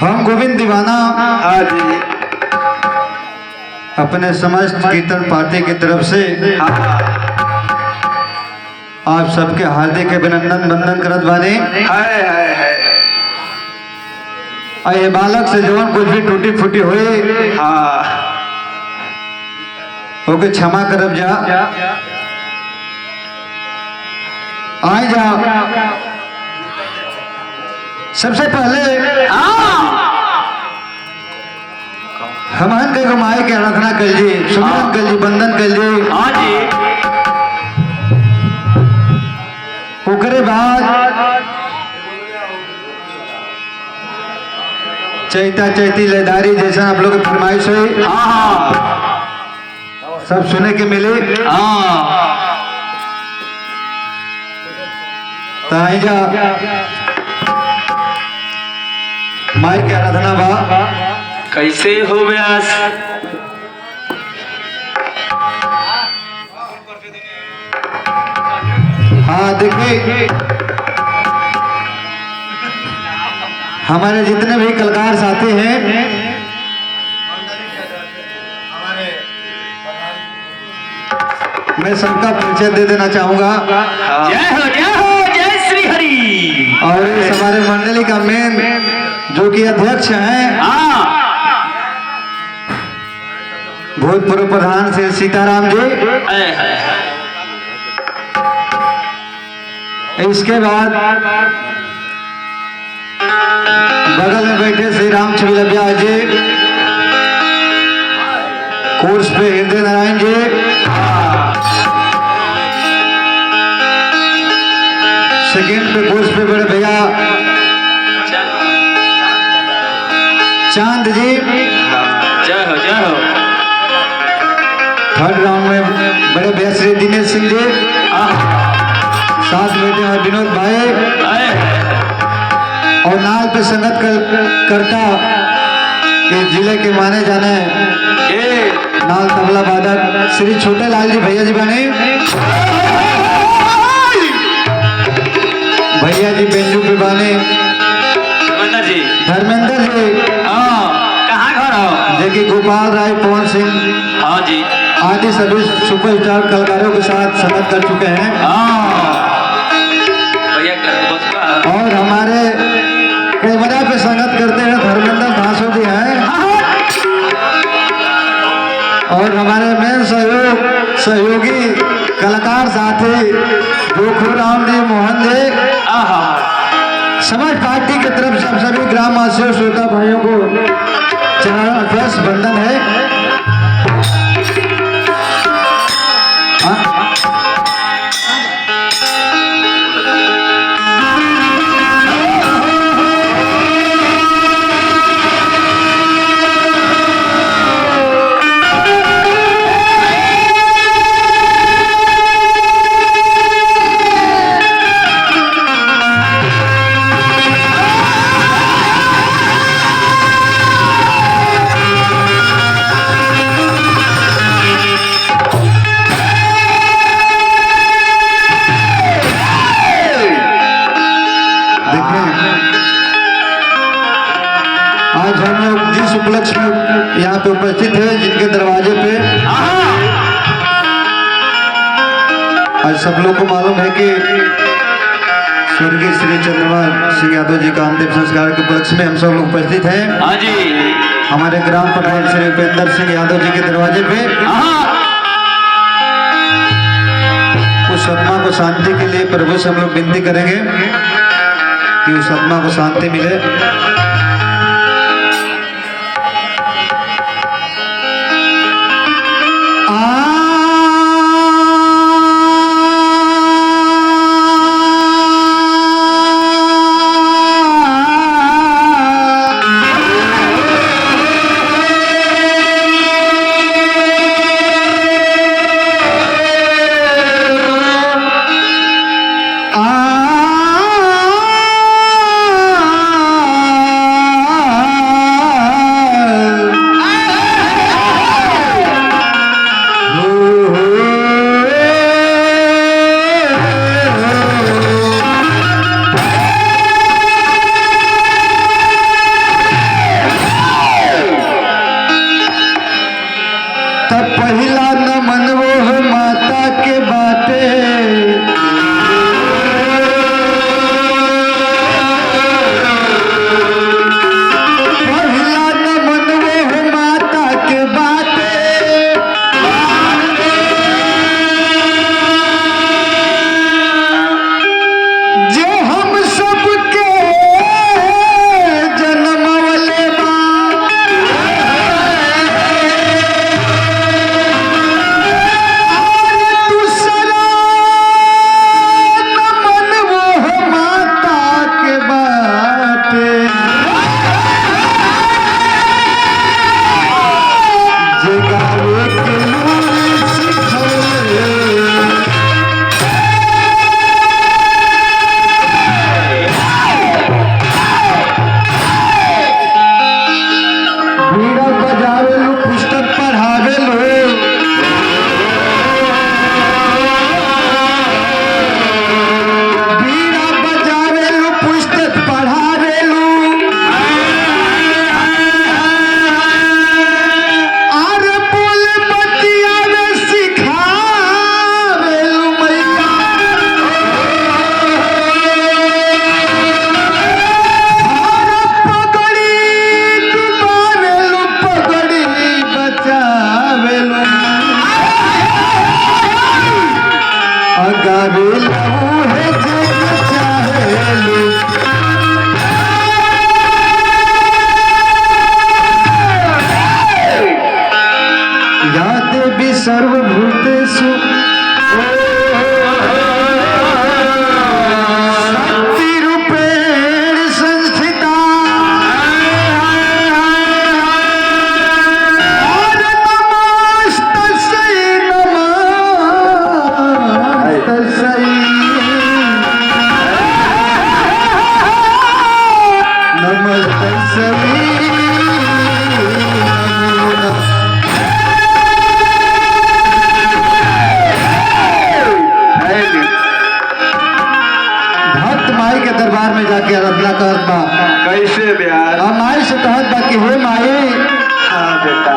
हम गोविंद दीवाना हाँ जी। अपने समस्त कीर्तन पार्टी की तरफ से हाँ आप सबके हार्दिक अभिनंदन वंदन करत बानी। है और ये बालक से जवन कुछ भी टूटी फूटी हुई हाँ ओके क्षमा करब जा। आए जा सबसे पहले हमान के माई के आराधना कर जी, सुमिरन कर जी, वंदन कर जी। हाँ जी। ओकरे बाद चैता चैती लयदारी जैसा आप लोग की फरमाइश हुई हाँ सब सुने के मिले। हाँ तो आई जा माई के आराधना बा। कैसे हो व्यास? हाँ देखिए हमारे जितने भी कलाकार साथी हैं मैं सबका परिचय दे देना चाहूंगा। जय हो जय श्री हरि। और इस हमारे मंडली का मेन जो कि अध्यक्ष हैं हाँ भूतपूर्व प्रधान श्री सीताराम जी। इसके बाद बगल में बैठे श्री राम छविला ब्यास जी, कोर्स पे हृदय नारायण जी, सेकेंड पे कोर्स पे बड़े भैया चांद जी, जय हो जय हो। थर्ड राउंड में बड़े भैया श्री दिनेश सिंह जी, साथ बैठे हैं विनोद भाई, और नाल पे संगत करता के जिले के माने जाने नाल तबला वादक श्री छोटे लाल जी भैया जी बने, भैया जी बेंजू पे बने, धर्मेंद्र जी कहाँ घर हो? जबकि गोपाल राय, पवन सिंह हाँ जी। आदि सभी सुपरस्टार कलाकारों के साथ संगत कर चुके हैं। भैया और हमारे कैमरा पे संगत करते हैं धर्मेंद्र धासो जी हैं, और हमारे मेन सहयोगी कलाकार साथी जोखूराम जी, मोहन जी, समाज पार्टी की तरफ से सभी ग्रामवासियों श्रोता भाइयों को चरण स्पर्श वंदन है। आज हम लोग जिस उपलक्ष्य में यहाँ पे उपस्थित है, जिनके दरवाजे पे आज सब लोग को मालूम है कि स्वर्गीय श्री चंद्रमा सिंह यादव जी का अंतिम संस्कार के उपलक्ष्य में हम सब लोग उपस्थित हैं। हाँ जी। हमारे ग्राम प्रधान श्री उपेंद्र सिंह यादव जी के दरवाजे पे उस आत्मा को शांति के लिए प्रभु से हम लोग विनती करेंगे कि उस आत्मा को शांति मिले। में जाके आराधना करत बा। कैसे ब्याह? और माई से कहत बा कि हे माई, हाँ बेटा,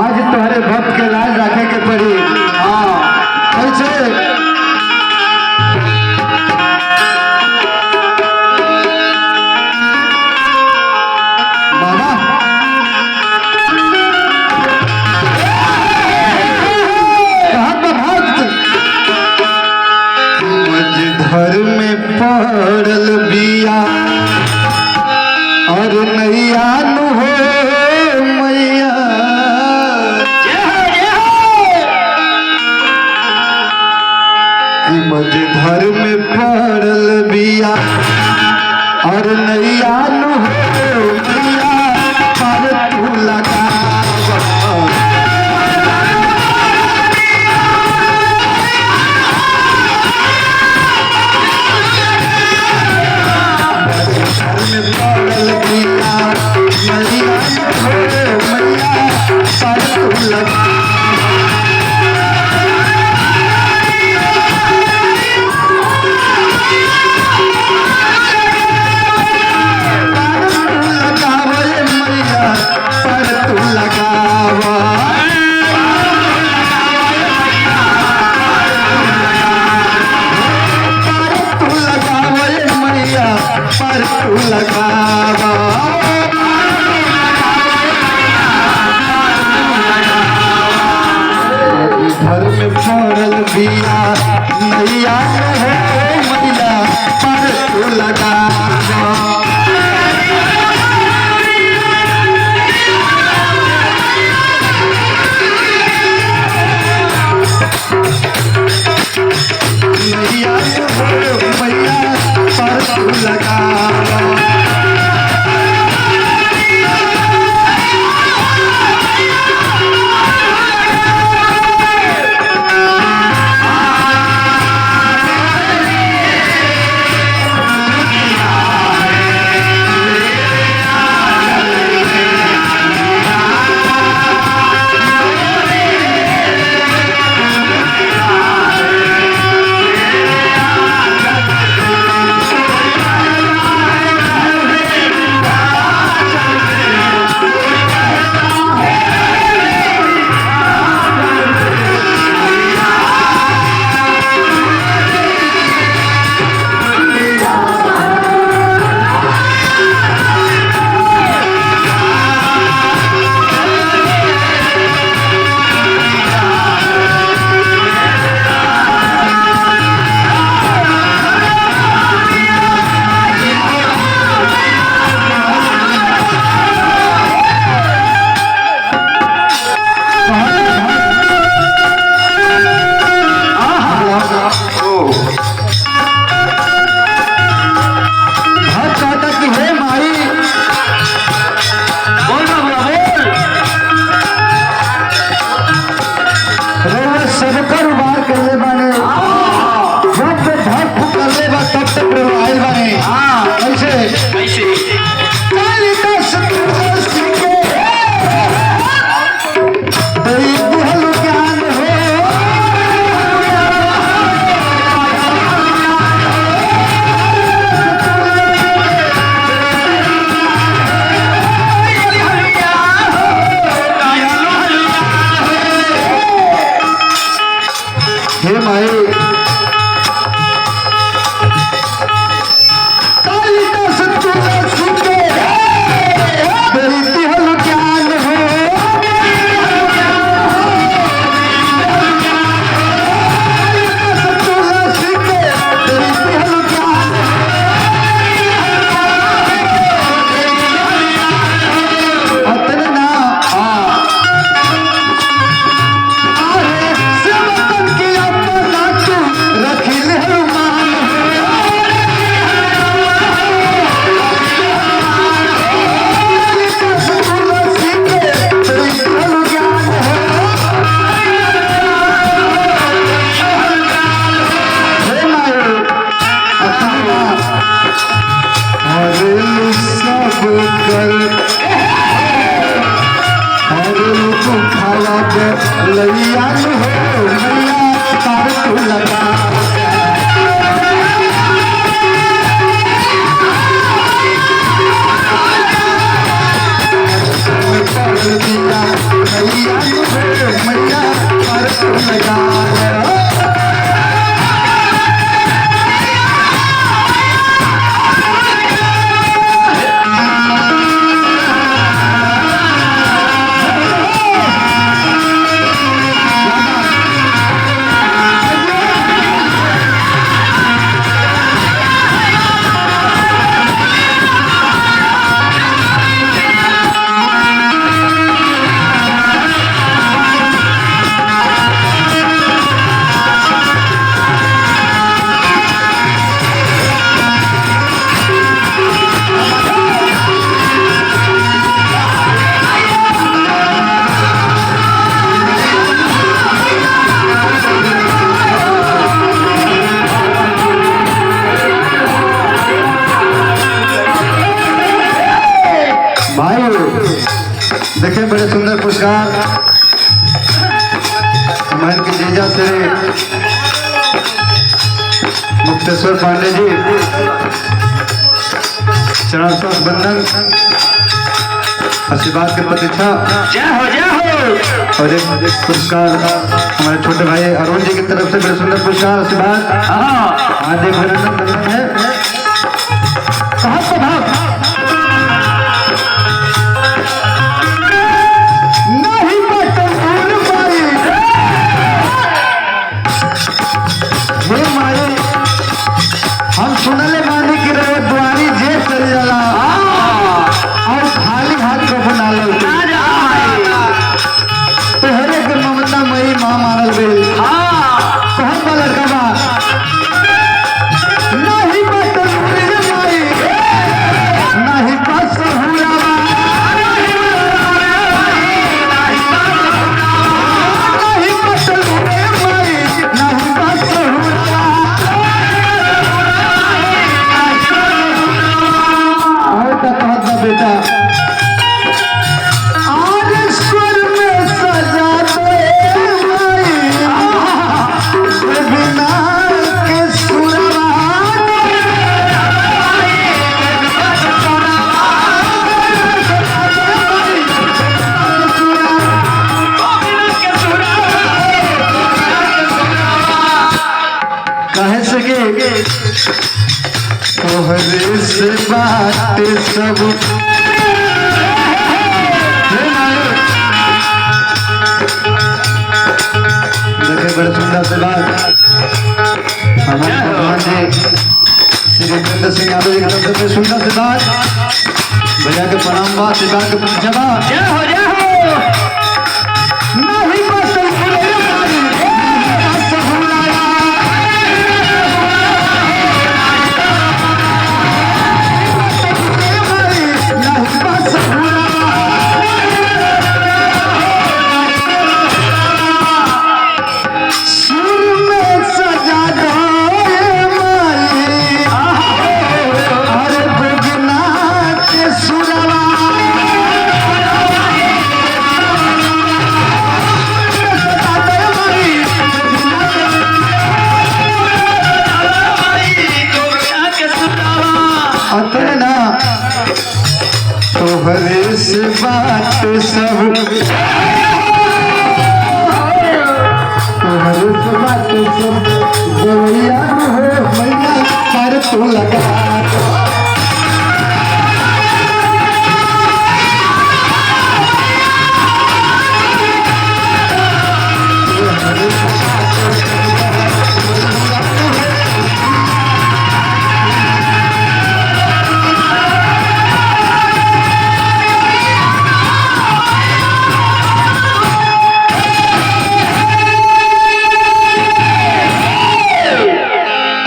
आज तुम्हारे भक्त के लाज रखे के पड़ी। हाँ कैसे? बाबा कहत बा भक्त मझधर में पड़ल बिया और नैया नु हो मैया। कि मझधर में पड़ल बिया और नैया नु हो मैया, पर तू लगा घर में पड़ल बिया नैया हो मैया, पर तू लगा नैया हो मैया, पर तू लगा। हे माई लैया हो मैया, पर तू लगा बड़े सुंदर पुरस्कार महल के जीजा से मुक्तेश्वर पांडे जी चरण स्पर्श बंधन आशीर्वाद की प्रतीक्षा। जय हो जय हो। और एक पुरस्कार हमारे छोटे भाई अरुण जी की तरफ से बड़े सुंदर पुरस्कार आशीर्वाद। हार्दिक अभिनंदन है। हम सुनले मानी की रहे दुआरी जे चल जाला और खाली हाथ को बना लो तोहरे के ममता मई माँ मारल गई। कौन बा लड़का बा नहीं बटन माई नहीं बस हुआ नहीं बटन माई नहीं बस हुआ। बेटा आज स्वर में सजा दे बिना के सुरवा कहे सके तोहरे से बात सब देखे बड़े सुंदर से बात हमारे भगवान जी श्री वीरेंद्र सिंह यादव जी की तरफ से सुंदर से बात भैया के प्रणाम बात श्रीकांत के जवाब। जय हो जय हो। नहीं तोहरे से बात सब तोहरे से बात सब गवैया हो मैया पर तो लगा